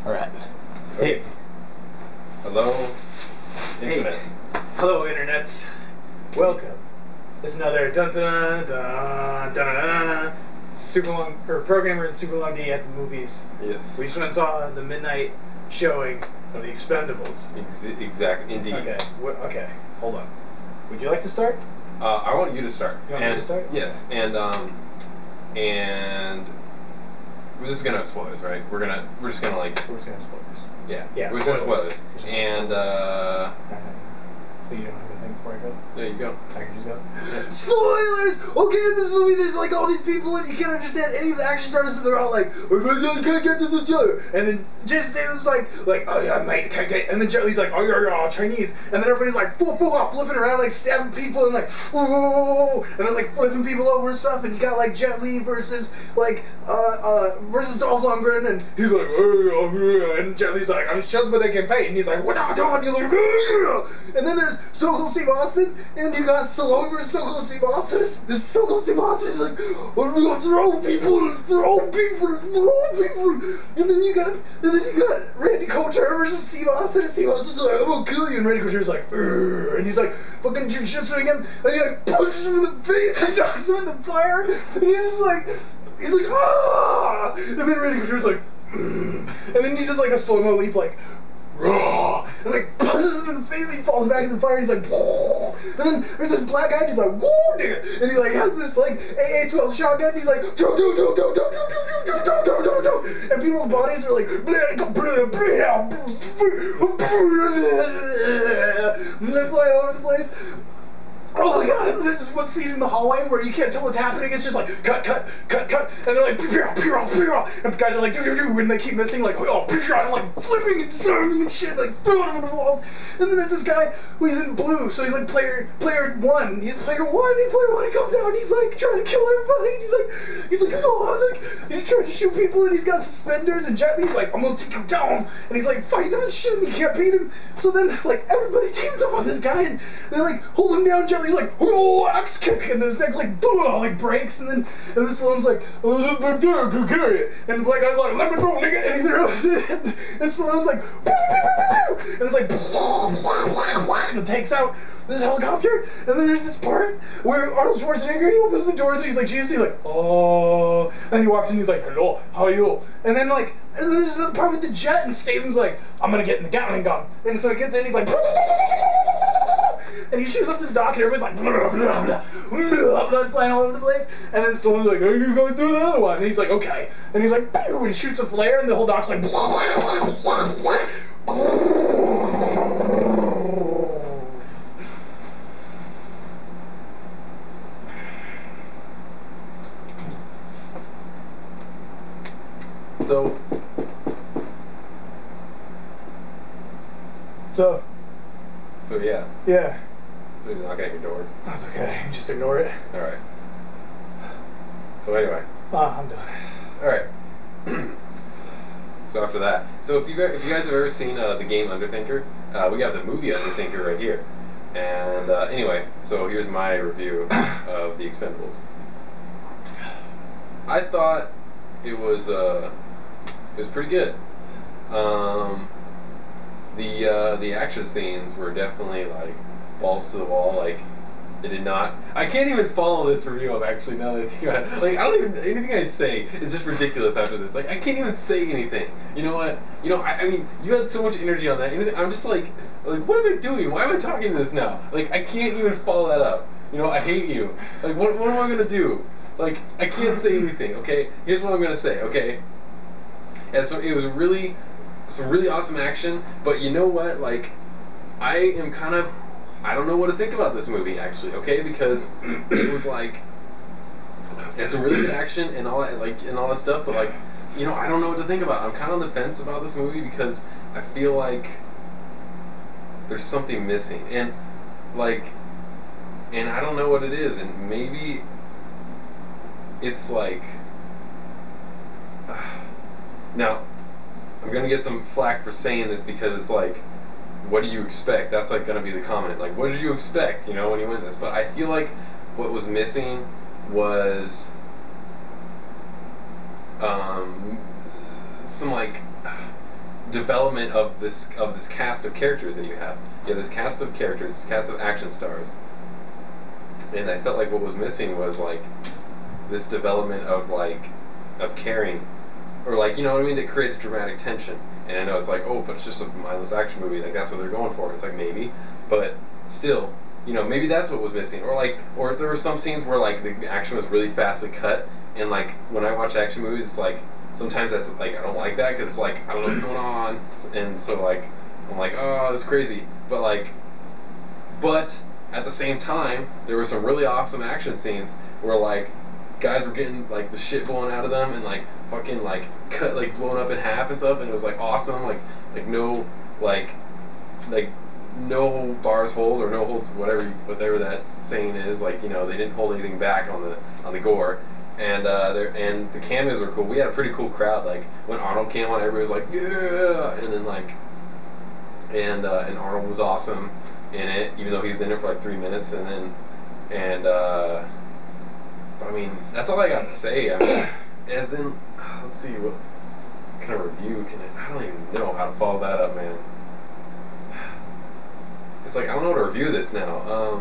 Alright. Hey. Hello, Internet. Hey. Hello, Internets. Welcome. It's another dun dun dun dun dun ProGamer and SUPERLongD at the movies. Yes. We just went and saw the midnight showing of the Expendables. Exactly, indeed. Okay. Okay. Hold on. Would you like to start? I want you to start. You want me to start? Yes, and this is gonna have spoilers, right? We're just gonna like. We're just gonna have spoilers. Yeah. Yeah. We're just gonna have spoilers. And So you don't have a thing before I go? there you go. I can just go. Yeah. Spoilers! Okay, in this movie, there's like all these people, and you can't understand any of the action stars, and they're all like, I can't get to the joke. And then Jason Statham's like, oh yeah, mate, can't get. And then Jet Li's like, oh yeah, Chinese. And then everybody's like, flipping around, like stabbing people, and like, whoa, and then like flipping people over and stuff. And you got like Jet Li versus like, versus Dolph Lundgren, and he's like, oh, and Jet Li's like, I'm sure, but they can fight. And he's like, what are you doing? You're like, yeah. And then there's Stone Cold Steve Austin, and you got Stallone versus Stone Cold Steve Austin. This Stone Cold Steve Austin is like, we're gonna throw people. And then you got Randy Couture versus Steve Austin, and Steve Austin's like, I'm gonna kill you, and Randy Couture's like, Urgh. And he's like fucking jiu-jitsuing him, and he like punches him in the face and knocks him in the fire, and he's like, ah! And then Randy Couture's like, and then he does like a slow-mo leap, like, raw, and like punches him in the face, and he falls back in the fire, and he's like, whoa. And then there's this black guy, and he's like, whoa, nigga, and he like has this like AA-12 shotgun, and he's like, do, and people's bodies are like, and they're flying all over the place. Oh my god, and there's just one scene in the hallway where you can't tell what's happening, it's just like, cut, and they're like, and guys are like, and they keep missing, like, oh, and like, flipping and throwing and shit, like, throwing them on the walls, and then there's this guy who he's in blue, so he's like, player one, he comes out, and he's like, trying to kill everybody, and he's like, oh, like, he's trying to shoot people, and he's got suspenders, and Jet Li's like, I'm gonna take you down, and he's like, fighting him and shit, and you can't beat him, so then, like, everybody teams up on this guy, and they like, hold him down, Jet Li's like, oh, axe kick, and his neck like breaks, and then this one's like, go carry it, and the black guy's like, let me go, nigga, and he throws it, and Stallone's like, and it's like, and takes out this helicopter, and then there's this part where Arnold Schwarzenegger, he opens the doors, and he's like, Jesus, he's like, oh, and he walks in, he's like, hello, how are you, and then like, and then there's another part with the jet, and Statham's like, I'm gonna get in the Gatling gun, and so he gets in, he's like, and he shoots up this dock, and everybody's like, blood flying all over the place, and then Stallone's like, oh, you go do the other one, and he's like, okay, and he's like, and he shoots a flare, and the whole dock's like, So yeah. Yeah. So he's knocking at your door. That's okay, just ignore it. Alright. So anyway. I'm done. Alright. So after that. So if you guys have ever seen the game Underthinker, we have the movie Underthinker right here. And anyway, so here's my review of the Expendables. I thought it was pretty good. The action scenes were definitely like balls to the wall. Like it did not. I can't even follow this review up actually now that I think about it. Like I don't even anything I say is just ridiculous after this. Like I can't even say anything. You know what? You know I mean you had so much energy on that. I'm just like what am I doing? Why am I talking to this now? Like I can't even follow that up. You know I hate you. Like what am I gonna do? Like I can't say anything. Okay, here's what I'm gonna say. Okay, and so it was some really awesome action, but you know what? Like, I am kind of, I don't know what to think about this movie actually. Okay, because it was like, it's some really good action and all that, like, and all that stuff. But like, you know, I don't know what to think about. I'm kind of on the fence about this movie because I feel like there's something missing, and like, and I don't know what it is, and maybe it's like, now. I'm gonna get some flack for saying this because it's like, what do you expect? That's like gonna be the comment. Like, what did you expect? You know, when you win this. But I feel like what was missing was some like development of this cast of characters that you have. You have this cast of characters, this cast of action stars, and I felt like what was missing was like this development of caring, or like, you know what I mean, that creates dramatic tension. And I know it's like, oh, but it's just a mindless action movie, like that's what they're going for. It's like, maybe, but still, you know, maybe that's what was missing. Or if there were some scenes where like the action was really fastly cut, and like when I watch action movies, it's like sometimes that's like I don't like that because it's like I don't know what's going on, and so like I'm like, oh, this is crazy. But at the same time, there were some really awesome action scenes where like guys were getting like the shit blown out of them and like fucking like cut, like blown up in half and stuff, and it was like awesome. Like no no bars hold, or no holds, whatever that saying is. Like, you know, they didn't hold anything back on the gore. And the cameos were cool. We had a pretty cool crowd. Like when Arnold came on, everybody was like, yeah, and then like and Arnold was awesome in it, even though he was in it for like 3 minutes, but I mean, that's all I got to say. I mean, as in, let's see, what kind of review I don't even know how to follow that up, man. It's like, I don't know how to review this now.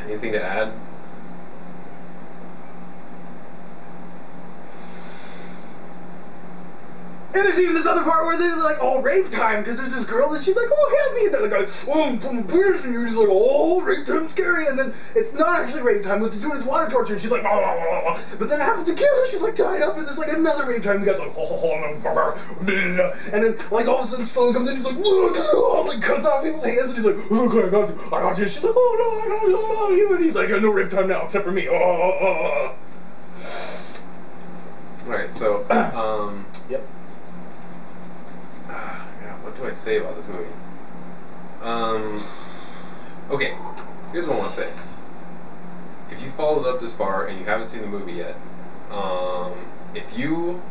Anything to add? And there's even this other part where they're like, oh, rave time, because there's this girl and she's like, oh, help me, and they're like, oh, I'm from the penis, and you're just like, oh, rave time's scary, and then it's not actually rave time, what they're doing is water torture, and she's like, blah, blah, blah, blah. But then it happens again, and she's like tied up, and there's like another rave time, and the guy's like, and then like all of a sudden Stallone comes in, he's like, like cuts off people's hands, and he's like, okay, I got you, she's like, oh, no, I don't love you, and he's like, no rave time now, except for me, Alright, so, Yep. what do I say about this movie? Okay, here's what I want to say. If you followed up this far and you haven't seen the movie yet, if you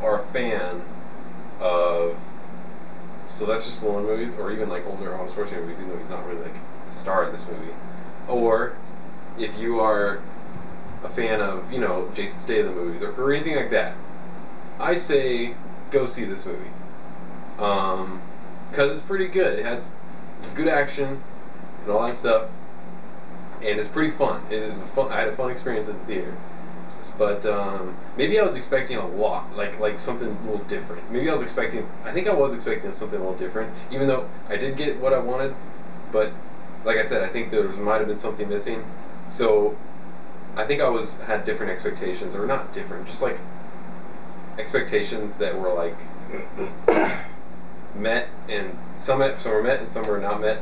are a fan of Sylvester Stallone movies, or even like older Arnold Schwarzenegger movies, even though he's not really like a star in this movie, or if you are a fan of, you know, Jason Statham movies, or anything like that, I say go see this movie. Because it's pretty good. It's good action and all that stuff, and it's pretty fun. I had a fun experience in the theater. But maybe I was expecting a lot, like something a little different. I think I was expecting something a little different, even though I did get what I wanted. But like I said, I think there might have been something missing. So I think I had different expectations, or not different, just like expectations that were like met, and some were met and some were not met.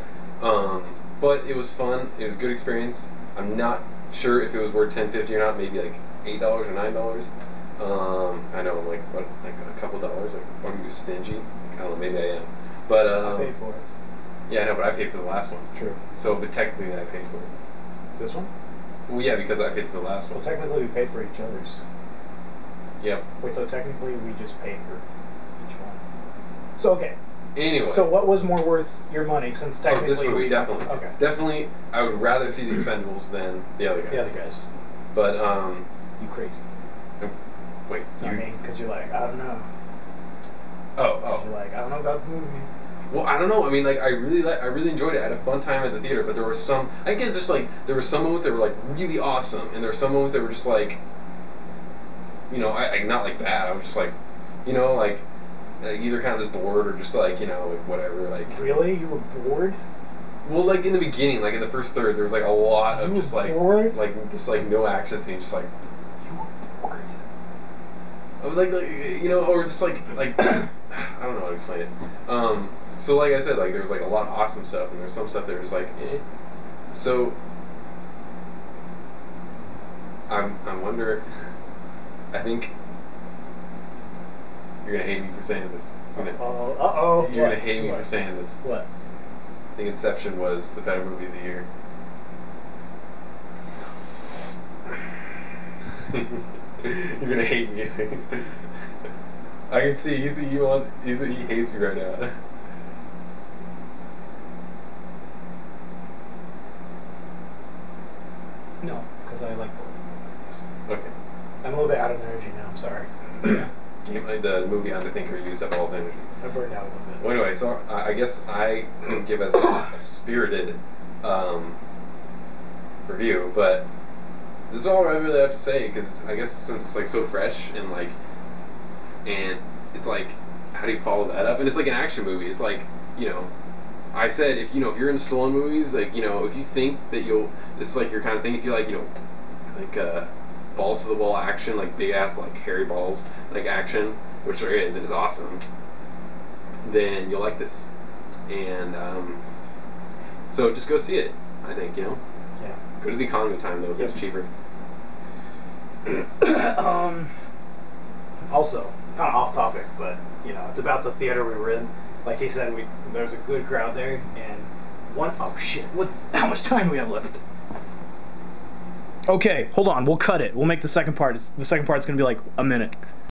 But it was fun. It was a good experience. I'm not sure if it was worth $10.50 or not. Maybe like $8 or $9. I know I'm like a couple dollars. Like, are you stingy? I don't know. Maybe I am. But I paid for it. Yeah, I know, but I paid for the last one. True. So, but technically, I paid for it. This one? Well, yeah, because I paid for the last one. Well, technically, we paid for each other's. Yep. Wait, so technically, we just paid for each one. So okay. Anyway. So what was more worth your money, since technically this movie, definitely. Okay. Definitely, I would rather see the Expendables than the other guys. The other guys. But You crazy. wait. I mean, because you're like, I don't know. Oh. You're like, I don't know about the movie. Well, I don't know. I mean, like I really enjoyed it. I had a fun time at the theater, but there were some. Again, just like there were some moments that were like really awesome, and there were some moments that were just like, you know, I not like bad. I was just like, you know, like either kind of just bored or just like, you know, like whatever. Like Really? You were bored? Well, like in the beginning, like in the first third, there was like a lot of just like bored? like just like no action scene, just like You were bored. like you know, or just like I don't know how to explain it. So like I said, like there was like a lot of awesome stuff, and there's some stuff that was like, eh. So I wonder. I think you're gonna hate me for saying this. You're gonna hate me for saying this. What? I think Inception was the better movie of the year. You're gonna hate me. I can see. He hates me right now. No, because I like both movies. Okay. I'm a little bit out of energy now. I'm sorry. Game the movie Underthinker used up all his energy. I burned out a little bit. Well, anyway, so I guess I can give us a spirited review, but this is all I really have to say because I guess since it's like so fresh and it's like, how do you follow that up? And it's like an action movie. It's like, you know, I said if you're into Stallone movies, like, you know, if you think that this is like your kind of thing, if you like, you know, like balls to the wall action, like big ass like hairy balls like action, which there is, it is awesome, then you'll like this. And so just go see it, I think, you know. Yeah. Go to the economy time though, because it's cheaper. Also, kind of off topic, but you know, it's about the theater we were in. Like he said, there was a good crowd there, and oh shit, how much time do we have left? Okay, hold on, we'll cut it. We'll make the second part. The second part's gonna be like a minute.